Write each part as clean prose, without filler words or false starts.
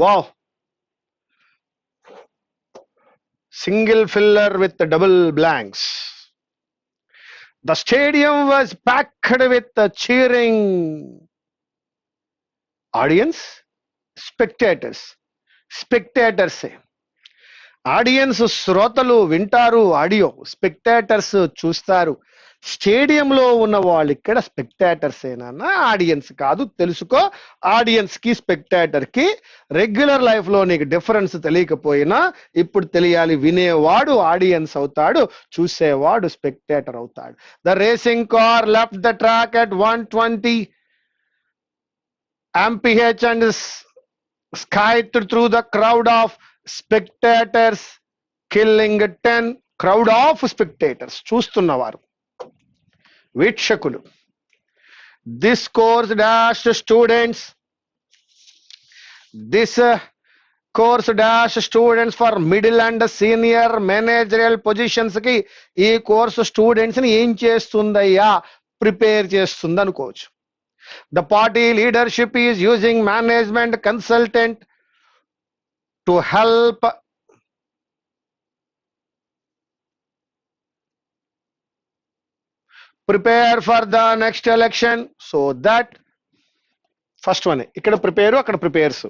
Wow. Single filler with the double blanks. The stadium was packed with the cheering audience, spectators. Audience శ్రోతలు వింటారు audio, spectators చూస్తారు. స్టేడియంలో ఉన్న వాళ్ళు ఇక్కడ స్పెక్టేటర్స్ ఏనా, ఆడియన్స్ కాదు, తెలుసుకో. ఆడియన్స్ కి స్పెక్టేటర్ కి రెగ్యులర్ లైఫ్ లో నీకు డిఫరెన్స్ తెలియకపోయినా ఇప్పుడు తెలియాలి. వినేవాడు ఆడియన్స్ అవుతాడు, చూసేవాడు స్పెక్టేటర్ అవుతాడు. The racing car left the track at 120 mph and skied through the crowd of spectators, killing 10 crowd of spectators. చూస్తున్నవారు, వీక్షకులు. This course dash students, this course dash students for middle and senior managerial positions కి ఈ course students ని ఏం చేస్తుందయ్యా, prepare చేస్తుంది అనుకోవచ్చు. The party leadership is using management consultant to help prepare for the next election, so that first one ikkada prepare akkada prepares.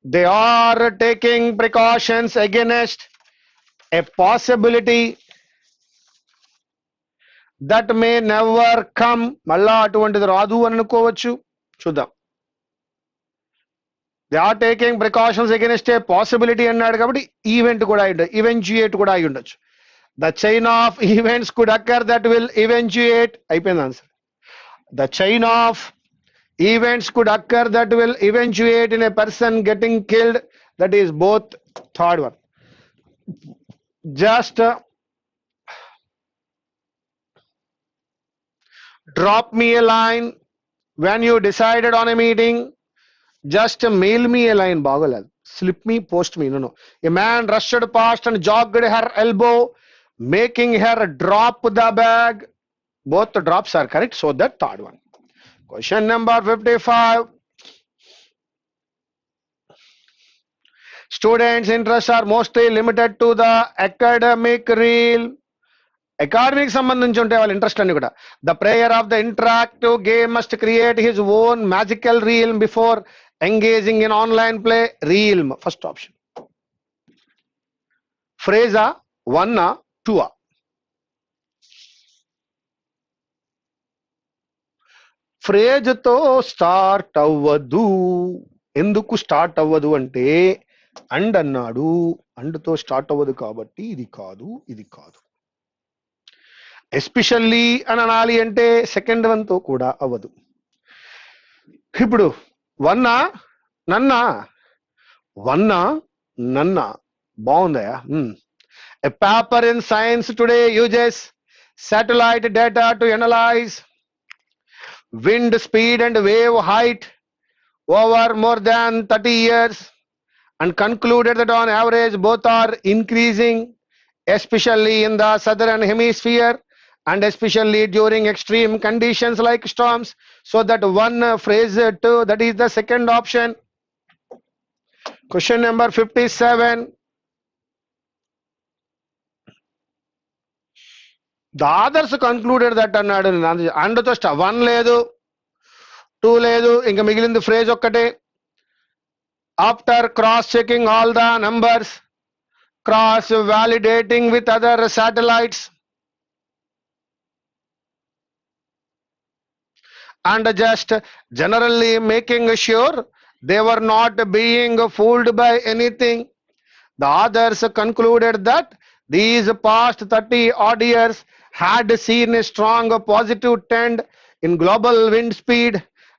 They are taking precautions against a possibility that may never come. మళ్ళా అటువంటిది రాదు అని అనుకోవచ్చు. చూద్దాం. They are taking precautions against a possibility అన్నాడు కాబట్టి event కూడా అయి ఉండొచ్చు, ఈవెంచుయేట్ కూడా అయి ఉండొచ్చు. The chain of events could occur that will eventuate. అయిపోయింది ఆన్సర్. ద చైన్ ఆఫ్ events could occur that will eventuate in a person getting killed. That is both. Third one, just drop me a line when you decided on a meeting. Just mail me a line. Bagalal, slip me, post me. No. A man rushed past and jogged her elbow, making her drop the bag. Both the drops are correct, so that third one. Question number 55. Students' interests are mostly limited to the academic realm. Academic సంబంధించి ఉంటే వాళ్ళ interest అన్ని కూడా. The player of the interactive game must create his own magical realm before engaging in online play. Realm, first option. Phrase a, one a, two a. Phrase తో start అవ్వదు. ఎందుకు start అవ్వదు అంటే అండ్ అన్నాడు, అండ్తో start అవ్వదు కాబట్టి ఇది కాదు, ఇది కాదు. ఎస్పెషల్లీ అని అనాలి అంటే సెకండ్ వన్ తో కూడా అవ్వదు. ఇప్పుడు వన్నా నన్నా, వన్నా నన్నా బాగుందయా. A paper in science today uses satellite data to analyze wind speed and wave height over more than 30 years and concluded that on average both are increasing, especially in the southern hemisphere and especially during extreme conditions like storms. So that one phrase two, that is the second option. Question number 57. The others concluded that అన్నాడు. అండ్తో start, one లేదు, two లేదు, ఇంకా మిగిలింది phrase ఒక్కటే. After cross checking all the numbers, cross validating with other satellites and just generally making sure they were not being fooled by anything, the others concluded that these past 30 odd years had seen a strong positive trend in global wind speed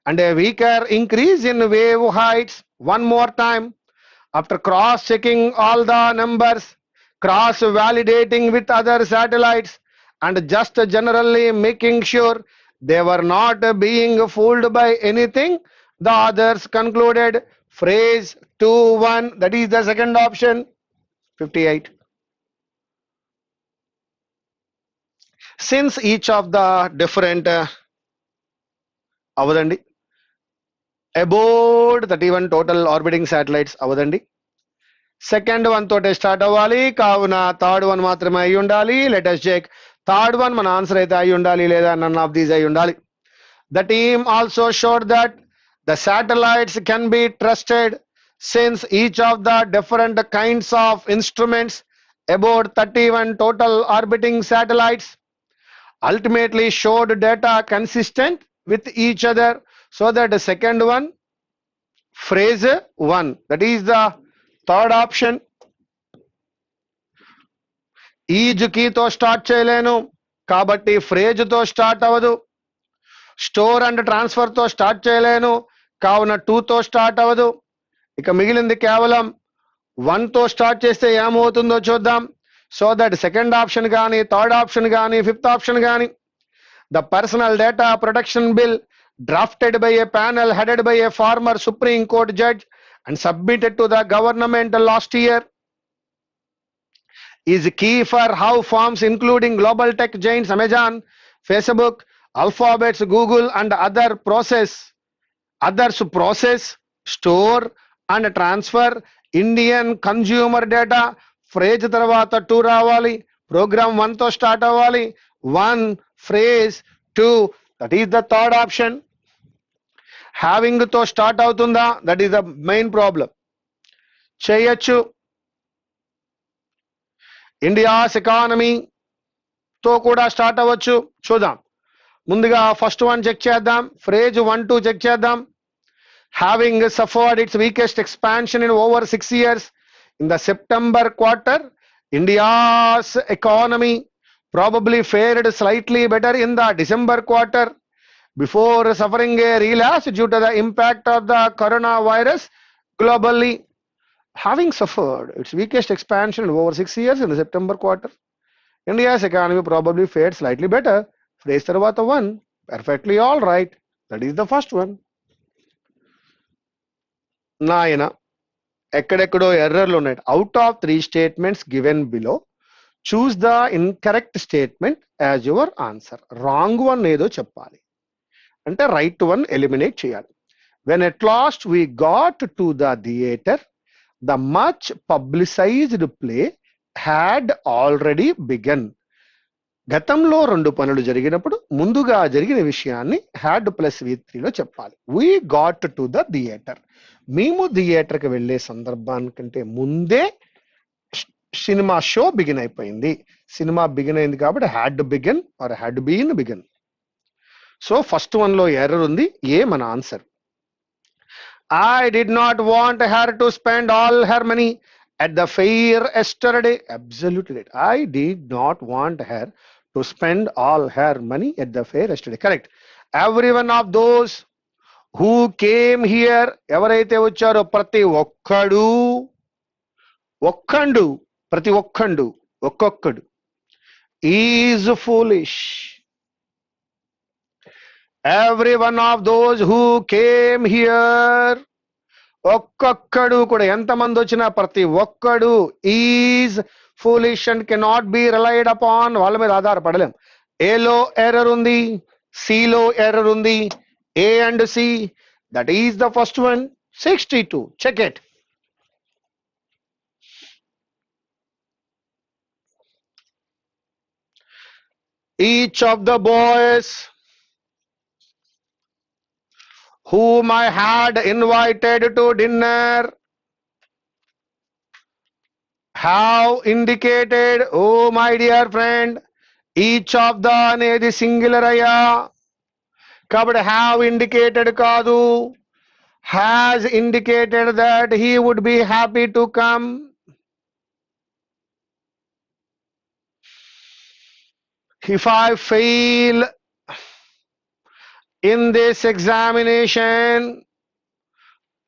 and a weaker increase in wave heights. One more time, after cross checking all the numbers, cross validating with other satellites and just generally making sure they were not being fooled by anything, the others concluded phrase 2-1, that is the second option. 58. Since each of the different avadandi about 31 total orbiting satellites అవదండి. Second one తోటే start అవ్వాలి, కావున third one మాత్రమే అయి ఉండాలి. Latest check. Third one మన answer అయితే అయి ఉండాలి, లేదా నన్ ఆఫ్ దీస్ అయి ఉండాలి. The team also showed that the satellites can be trusted since each of the different kinds of instruments, about 31 total orbiting satellites, ultimately showed data consistent with each other. So that the second one, phrase 1, that is the third option. Is కీతో start చేయలేను కాబట్టి phrase తో start అవ్వదు. Store and transfer తో start చేయలేను కావున 2 తో start అవ్వదు. ఇక మిగిలింది కేవలం 1 తో స్టార్ట్ చేస్తే ఏమవుతుందో చూద్దాం. సో దట్ సెకండ్ ఆప్షన్ కానీ, థర్డ్ ఆప్షన్ కానీ, ఫిఫ్త్ ఆప్షన్ కానీ, the personal data protection bill drafted by a panel headed by a former supreme court judge and submitted to the government last year is key for how firms including global tech giants Amazon, Facebook, Alphabet, Google and others process, store and transfer Indian consumer data. Phrase tarvata 2 రావాలి, program 1 తో start అవ్వాలి. 1 phrase 2, that is the third option. Having తో start అవుతుందా, that is the main problem. చేయొచ్చు. India's economy తో కూడా start అవ్వచ్చు. చూద్దాం. ముందుగా ఫస్ట్ వన్ చెక్ చేద్దాం. ఫ్రేజ్ 1, 2 చెక్ చేద్దాం. Having suffered it's weakest expansion in over 6 years in the September quarter, India's economy probably fared slightly better in the December quarter before suffering a relapse due to the impact of the coronavirus globally. Having suffered its weakest expansion in over 6 years in the September quarter, India's economy probably fared slightly better. Phrase tarvata 1, perfectly all right. That is the first one. Nayana, ekkadekado errorlu unnai. Out of 3 statements given below, choose the incorrect statement as your answer. Wrong one ఏదో చెప్పాలి అంటే right one eliminate చేయాలి. When at last we got to the theater, the much publicized play had already begun. గతంలో 2 పనులు జరిగినప్పుడు ముందుగా జరిగిన విషయాన్ని హ్యాడ్ ప్లస్ V3 లో చెప్పాలి. we got to the theater, మేము థియేటర్కి వెళ్ళే సందర్భానికంటే ముందే సినిమా షో బిగిన్ అయిపోయింది. సినిమా బిగిన్ అయింది కాబట్టి had begin or had been begin. So first one లో ఎర్రర్ ఉంది, ఏ మన answer. I did not want her to spend all her money at the fair yesterday. Absolutely right. I did not want her to spend all her money at the fair yesterday. Correct. Every one of those who came here, ఎవరైతే వచ్చారో ప్రతి ఒక్కడు is foolish. Every one of those who came here, ఒక్కడు కూడా ఎంతమంది వచ్చినా ప్రతి ఒక్కడు is foolish and cannot be relied upon, వాళ్ళ మీద ఆధారపడలేం. ఏలో ఎర్రర్ ఉంది, సిలో ఎర్రర్ ఉంది. A and C, that is the first one. 62, check it. Each of the boys whom I had invited to dinner have indicated, oh my dear friend, each of the అనేది singular అయ్యా కాబట్టి have indicated కాదు, has indicated that he would be happy to come. If I fail in this examination,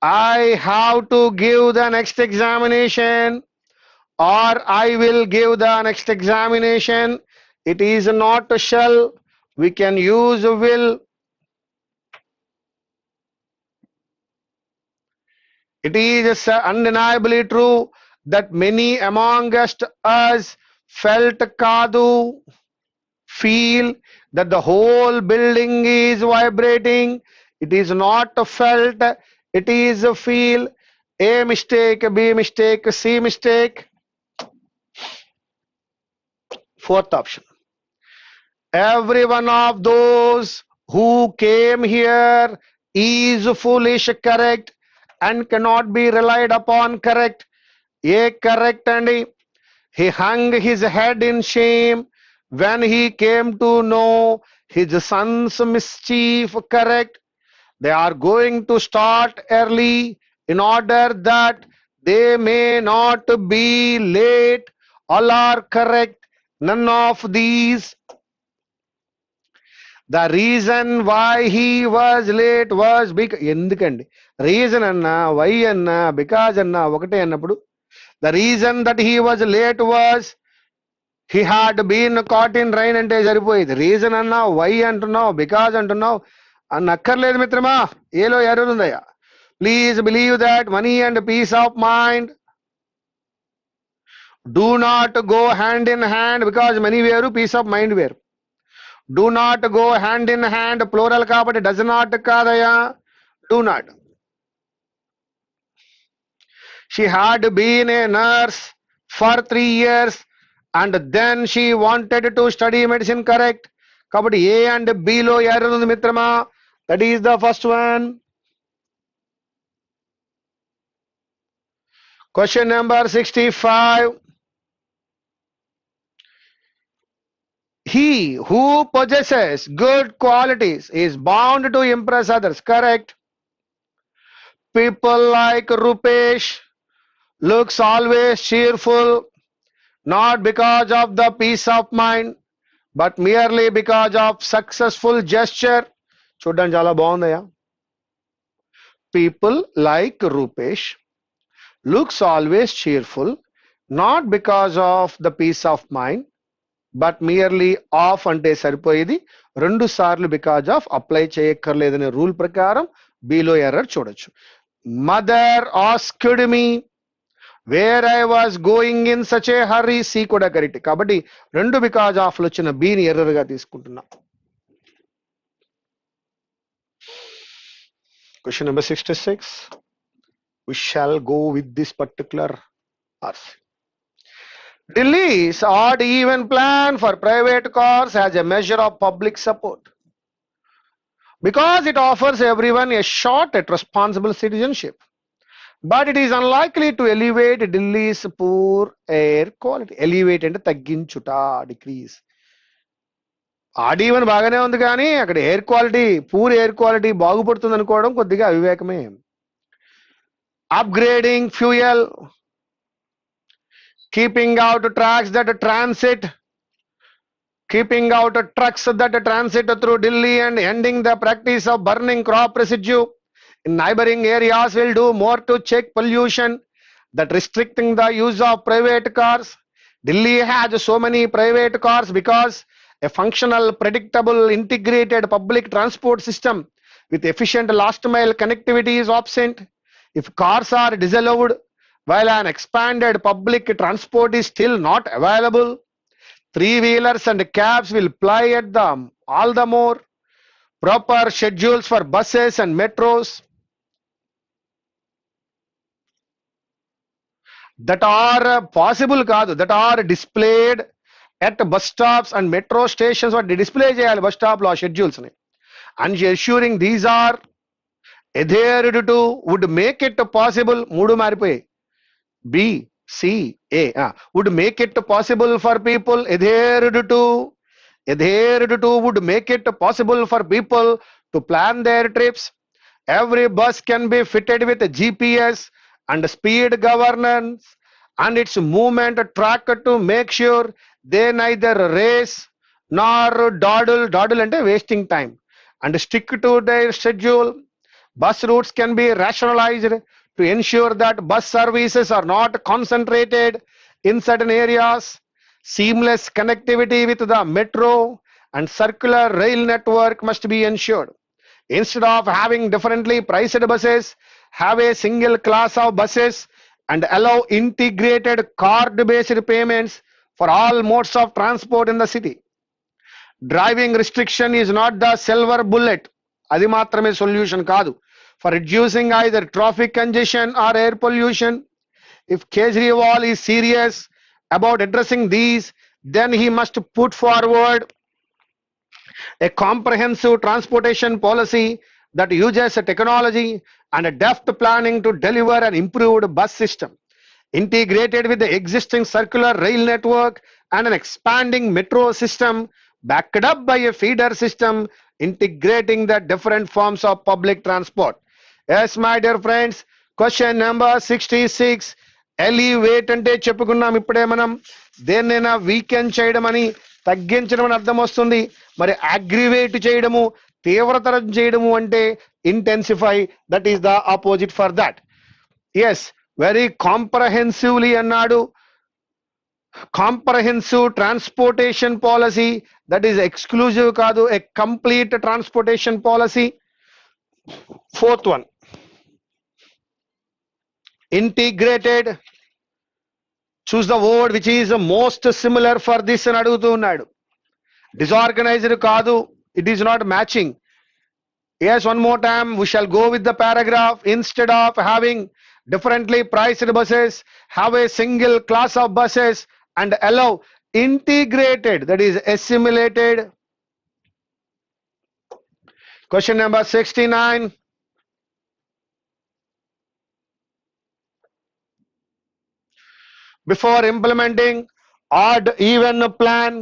I have to give the next examination, or I will give the next examination. It is not shall, we can use will. It is undeniably true that many amongst us felt kadu, feel that the whole building is vibrating It is not felt, it is feel. A mistake, B mistake, C mistake. Fourth option. Every one of those who came here is foolish, correct, and cannot be relied upon, correct. A correct, and he hung his head in shame when he came to know his son's mischief, correct. They are going to start early in order that they may not be late. All are correct. None of these. The reason why he was late was because ఎందుకండి reason అన్నా why అన్నా because అన్నా ఒకటే అన్నప్పుడు the reason that he was late was he had been caught in rain అంటే సరిపోయేది. Reason అన్నా why అంటున్నావు బికాజ్ అంటున్నావు అన్న అక్కర్లేదు మిత్రమా. ఏలో ఎర్రర్ ఉందయ్యా. Please believe that money and peace of mind do not go hand in hand because money వేరు పీస్ ఆఫ్ మైండ్ వేరు. Do not go hand in hand, plural కాబట్టి does not కాదయా. Do not. She had been a nurse for 3 years and then she wanted to study medicine, correct. కాబట్టి A and B లో error ఉంది మిత్రమా. That is the first one. Question number 65. He who possesses good qualities is bound to impress others, correct. People like Rupesh looks always cheerful, not because of the peace of mind, but merely because of successful gesture. చూడడానికి చాలా బాగుందయ్యా. People like Rupesh looks always cheerful, not because of the peace of mind, but merely of అంటే సరిపోయేది. 2 సార్లు because of apply చేయక్కర్లేదనే rule ప్రకారం బిలో error చూడొచ్చు. Mother asked me where I was going in such a hurry. C కూడా correct. కాబట్టి 2 because of వచ్చిన బిని ఎర్రర్ గా తీసుకుంటున్నా. Question number 66. We shall go with this particular RC. Delhi's odd even plan for private cars has a measure of public support because it offers everyone a shot at responsible citizenship, but it is unlikely to elevate Delhi's poor air quality. Elevate అంటే తగ్గించుట, decrease. Odd even బాగానే ఉంది కానీ అక్కడ air quality, poor air quality బాగుపడుతుంది అనుకోవడం కొద్దిగా అవివేకమే. Upgrading fuel, keeping out tracks that transit, keeping out trucks that transit through Delhi and ending the practice of burning crop residue in neighboring areas will do more to check pollution than restricting the use of private cars. Delhi has so many private cars because a functional, predictable, integrated public transport system with efficient last mile connectivity is absent. If cars are disallowed while an expanded public transport is still not available, 3-wheelers and cabs will ply at them all the more. Proper schedules for buses and metros that are possible కాదు, that are displayed at bus stops and metro stations. what display చేయాలి bus stop లో schedules ని. and ensuring these are adhered to would make it possible. 3 మారిపోయాయి. B, C, A would make it possible for people. Adhered to would make it possible for people to plan their trips. Every bus can be fitted with a GPS and speed governance and its movement tracker to make sure they neither race nor dawdle అంటే wasting time and stick to their schedule. Bus routes can be rationalized to ensure that bus services are not concentrated in certain areas. Seamless connectivity with the metro and circular rail network must be ensured. Instead of having differently priced buses, have a single class of buses and allow integrated card-based payments for all modes of transport in the city. Driving restriction is not the silver bullet. అది మాత్రమే solution కాదు. For reducing either traffic congestion or air pollution, if Kejriwal is serious about addressing these, then he must put forward a comprehensive transportation policy that uses technology and deft planning to deliver an improved bus system, integrated with the existing circular rail network and an expanding metro system, backed up by a feeder system integrating the different forms of public transport. Yes, my dear friends, question number 66. Elevate అంటే చెప్పుకున్నాం ఇప్పుడే మనం, దేన్నైనా weekend చేయడం అని, తగ్గించడం అని అర్థం వస్తుంది. మరి అగ్రివేట్ చేయడము, తీవ్రతరం చేయడము అంటే intensify, that is the opposite for that. Yes, very comprehensively అన్నాడు. Comprehensive transportation policy, that is exclusive కాదు, a complete transportation policy. Fourth one, integrated. Choose the word which is most similar for this అని అడుగుతూ ఉన్నాడు. Disorganized కాదు, it is not matching. Yes, one more time, we shall go with the paragraph. Instead of having differently priced buses, have a single class of buses and allow integrated, that is assimilated. Question number 69. Before implementing odd even plan,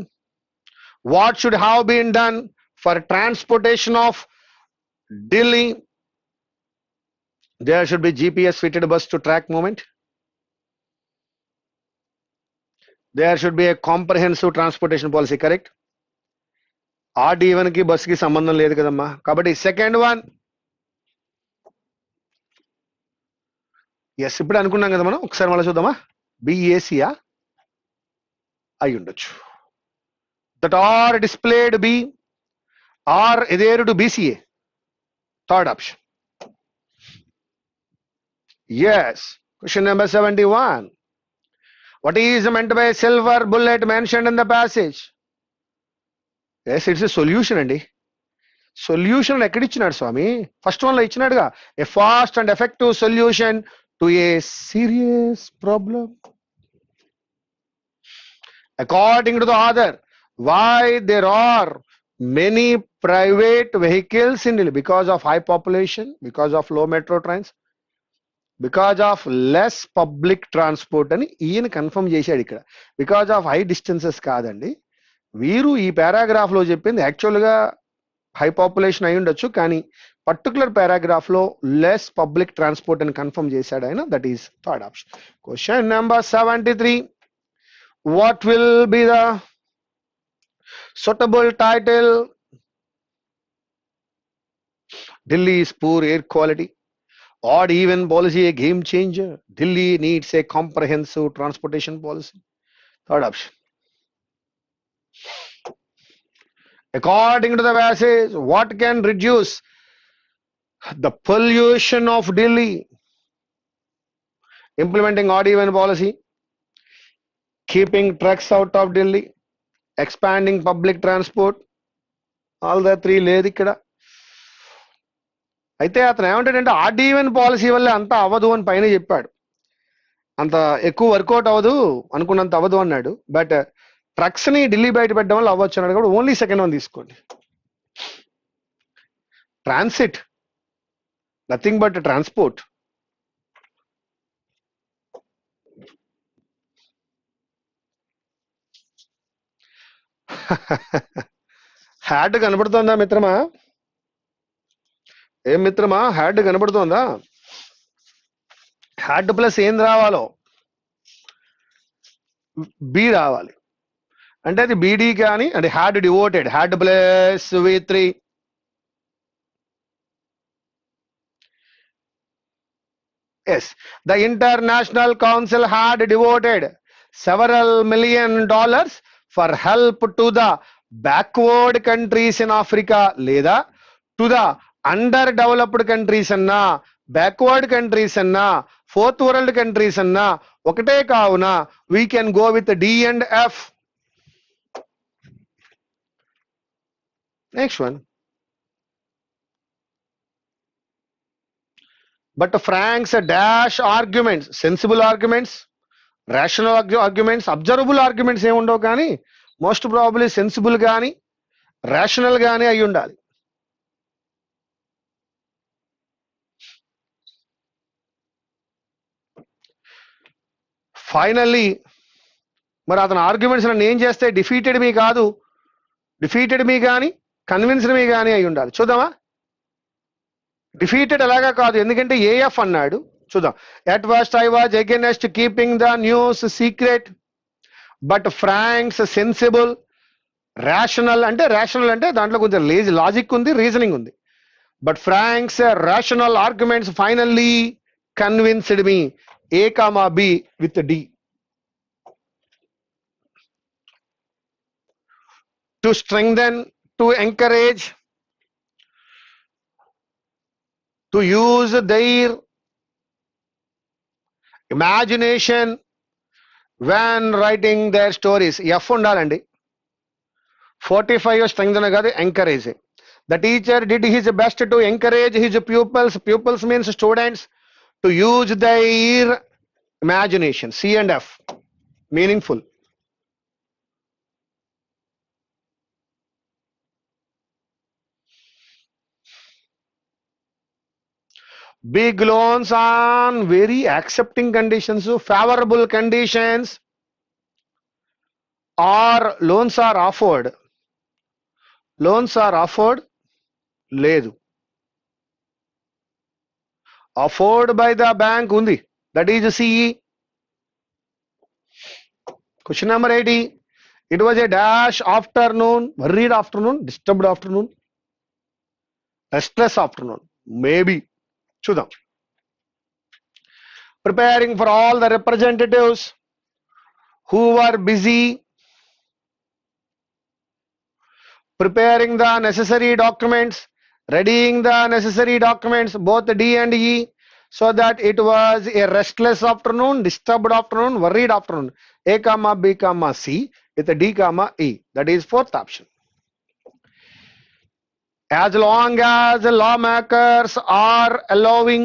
what should have been done for transportation of Delhi? There should be GPS fitted bus to track movement. There should be a comprehensive transportation policy, correct? Odd even కి bus కి సంబంధం లేదు కదమ్మా. కాబట్టి second one, yes ఇప్పుడు అనుకున్నాం కదా మనం, ఒకసారి మళ్ళీ చూద్దామా. బిఏసియా అయి ఉండొచ్చు. That are displayed B are either to BCA. Third option. Yes. Question number 71. What is meant by silver bullet mentioned in the passage? Yes, it's a solution అండి. సొల్యూషన్ ఎక్కడ ఇచ్చినాడు స్వామి? ఫస్ట్ వన్ లో ఇచ్చినాడుగా, a fast and effective solution to a serious problem. According to the author, why there are many private vehicles in Delhi? Because of high population, because of low metro trains, because of less public transport అని ఈయన confirm చేశాడు ఇక్కడ. Because of high distances కాదండి. వీరు ఈ paragraph లో చెప్పింది actual గా హై పాపులేషన్ అయి ఉండొచ్చు, కానీ పర్టికులర్ పారాగ్రాఫ్ లో లెస్ పబ్లిక్ ట్రాన్స్పోర్ట్ అని కన్ఫర్మ్ చేశాడు ఆయన. That is third option. Question number 73. What will be the suitable title? Delhi's poor air quality. Odd even policy a game changer. Delhi needs a comprehensive transportation policy. Third option. According to the passage, what can reduce the pollution of Delhi? Implementing odd even policy, keeping trucks out of Delhi, expanding public transport. All the three లేదు ఇక్కడ. అయితే అతను ఏమంటాడంటే odd even policy వల్ల అంత అవ్వదు అని పైన చెప్పాడు. అంత ఎక్కువ వర్కౌట్ అవ్వదు, అనుకున్నంత అవ్వదు అన్నాడు. బట్ ట్రక్స్ ని ఢిల్లీ బయట పెట్టడం వల్ల అవ్వచ్చు అన్నాడు. కూడా ఓన్లీ సెకండ్ వన్ తీసుకోండి. Transit, nothing but transport. Had కనబడుతోందా మిత్రమా? ఏం మిత్రమా, హ్యాడ్ కనబడుతోందా? హ్యాడ్ ప్లస్ ఏం రావాలో బి రావాలి. అంటే అది బీడీ కానీ, అంటే had devoted, had plus V3. Yes, the international council had devoted several million dollars for help to the backward countries in Africa, లేదా to the underdeveloped countries అన్నా, backward countries అన్నా, fourth world countries అన్నా ఒకటే కావున we can go with D and F. Next one. But Frank's dash arguments, sensible arguments, rational arguments, observable arguments ఏమి ఉండవు కానీ most probably sensible కానీ rational గానీ అయి ఉండాలి. ఫైనల్లీ మరి అతని ఆర్గ్యుమెంట్స్ నన్ను ఏం చేస్తే డిఫీటెడ్ మీ కాదు, డిఫీటెడ్ మీ కానీ కన్విన్స్డ్ మీ కానీ అయి ఉండాలి. చూద్దామా? డిఫీటెడ్ ఎలాగా కాదు, ఎందుకంటే ఏఎఫ్ అన్నాడు. చూద్దాం. At first I was against keeping the news secret but Frank's sensible. Rational అంటే దాంట్లో కొంచెం లాజిక్ ఉంది, రీజనింగ్ ఉంది. But Frank's rational arguments finally convinced me. A comma B with D. To strengthen, to encourage, to use their imagination when writing their stories. F ఉండాలండి. 45 strengthen కాదు, encourage. The teacher did his best to encourage his pupils. Pupils means students, to use their imagination. C and F, meaningful. Big loans on very accepting conditions, favorable conditions, or loans are offered. Loans are offered లేదు. Offered by the bank undi, that is CE. Question number 80. It was a dash afternoon, worried afternoon, disturbed afternoon, restless afternoon, maybe. చూద్దాం. Preparing for all the representatives who were busy preparing the necessary documents, readying the necessary documents, both D and E, so that it was a restless afternoon, disturbed afternoon, worried afternoon. A comma B comma C with a D comma E. That is fourth option. As long as lawmakers are allowing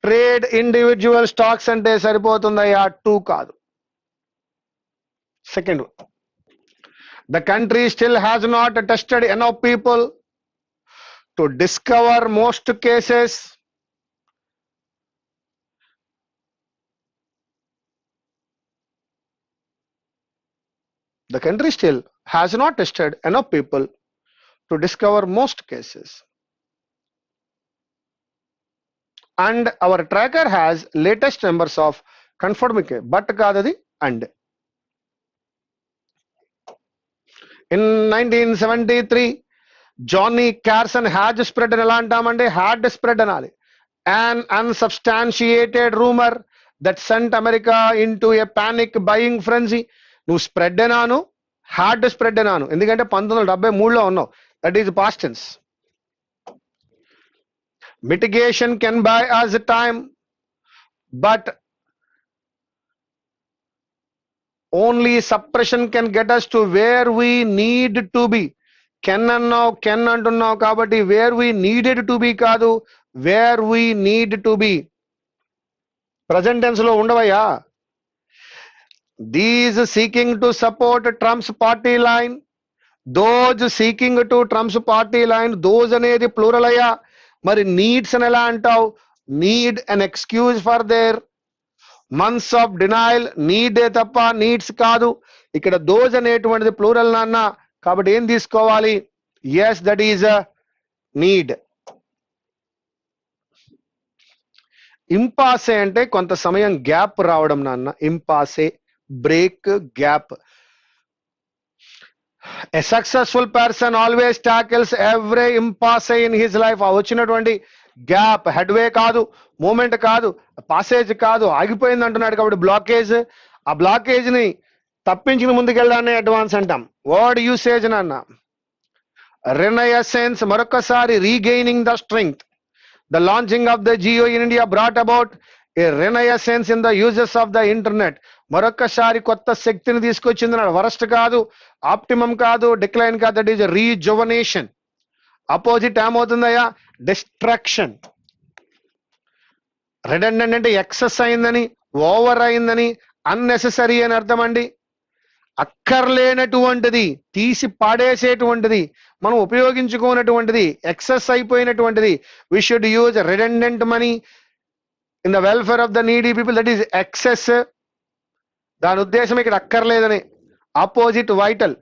trade individual stocks అంటే సరిపోతుందయ్యా, 2 కాదు. Second one. The country still has not tested enough people to discover most cases. The country still has not tested enough people to discover most cases. And our tracker has latest numbers of confirmed cases. But kadadi and. In 1973, Johnny Carson had spread had spread an unsubstantiated rumor that sent America into a panic buying frenzy. నువ్వు spread అనాను, hard spread అనాను, ఎందుకంటే 1973లో ఉన్నావు. That is past tense. Mitigation can by as time, but only suppression can get us to where we need to be. Can అన్నావు, can అంటున్నావు కాబట్టి where we needed to be కాదు, where we need to be. Present tense లో ఉండవయ్యా. These seeking to support Trump's party line, those seeking to Trump's party line, those అనేది plural అయ్యా. మరి needs అని ఎలా అంటావు? Need an excuse for their months of denial. నీడే తప్ప నీడ్స్ కాదు. ఇక్కడ those అనేటువంటిది ప్లూరల్ నాన్న, కాబట్టి ఏం తీసుకోవాలి? yes, that is a need. ఇంపాసే అంటే కొంత సమయం గ్యాప్ రావడం నాన్న. Impasse, break, gap. A successful person always tackles every impasse in his life. ఆ వచ్చినటువంటి గ్యాప్ హెడ్వే కాదు, మూమెంట్ కాదు, పాసేజ్ కాదు, ఆగిపోయింది అంటున్నాడు కాబట్టి బ్లాకేజ్. ఆ బ్లాకేజ్ ని తప్పించిన ముందుకెళ్ళడాన్ని అడ్వాన్స్ అంటాం. వర్డ్ యూసేజ్ నాన్న. రినయసెన్స్, మరొకసారి regaining the strength. The launching of the Jio in India brought about a renaissance in the uses of the internet. మరొకసారి కొత్త శక్తిని తీసుకొచ్చింది. వరస్ట్ కాదు, ఆప్టిమం కాదు, డిక్లైన్ కాదు, దట్ ఈజ్ రీజువనేషన్. అపోజిట్ ఏమవుతుందయ్యా? డిస్ట్రాక్షన్. రిడెండెంట్ అంటే ఎక్సెస్ అయిందని, ఓవర్ అయిందని, అన్నెసెసరీ అని అర్థం అండి. అక్కర్లేనటువంటిది, తీసి పాడేసేటువంటిది, మనం ఉపయోగించుకోనటువంటిది, ఎక్సెస్ అయిపోయినటువంటిది. We should use redundant money in the welfare of the needy people, that is excess. దాని ఉద్దేశం ఇక్కడ అక్కర్లేదని. Opposite vital,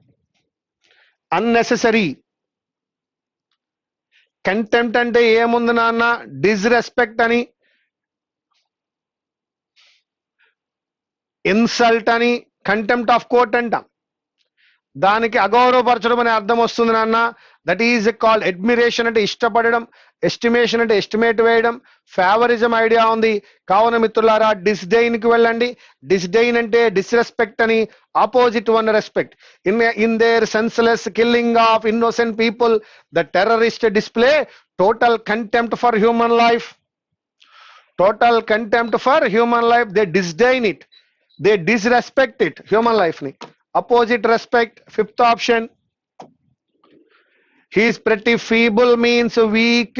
unnecessary. కంటెంప్ట్ అంటే ఏముంది నాన్న? డిస్రెస్పెక్ట్ అని, ఇన్సల్ట్ అని, కంటెంప్ట్ ఆఫ్ కోర్ట్ అంటాం. దానికి అగౌరవపరచడం అనే అర్థం వస్తుంది నాన్న. దట్ ఈజ్ కాల్డ్ అడ్మిరేషన్ అంటే ఇష్టపడడం, ఎస్టిమేషన్ అంటే ఎస్టిమేట్ వేయడం, ఫేవరిజం ఐడియా ఉంది. కావున మిత్రులారా డిస్డైన్ కి వెళ్ళండి. డిస్డైన్ అంటే డిస్రెస్పెక్ట్ అని, opposite one respect. In their senseless killing of innocent people the terrorist display total contempt for human life. Total contempt for human life. They disdain it, they disrespect it, human life ని. Opposite respect, fifth option. He is pretty feeble means weak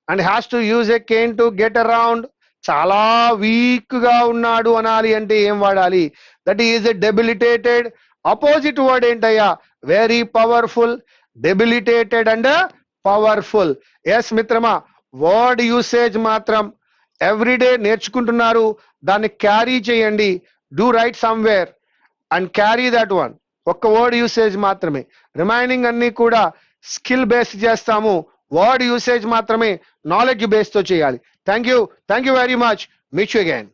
and has to use a cane to get around. చాలా weak గా ఉన్నాడు అనాలి అంటే ఏం వాడాలి? That is debilitated. Opposite word ఏంటయ్యా? Very powerful. Debilitated and powerful. Yes మిత్రమా, word usage మాత్రం ఎవ్రీడే నేర్చుకుంటున్నారు, దాన్ని క్యారీ చేయండి. Do write somewhere and carry that one. ఒక్క వర్డ్ యూసేజ్ మాత్రమే, రిమైనింగ్ అన్ని కూడా స్కిల్ బేస్డ్ చేస్తాము. వర్డ్ యూసేజ్ మాత్రమే నాలెడ్జ్ బేస్ తో చేయాలి. Thank you very much. Meet you again.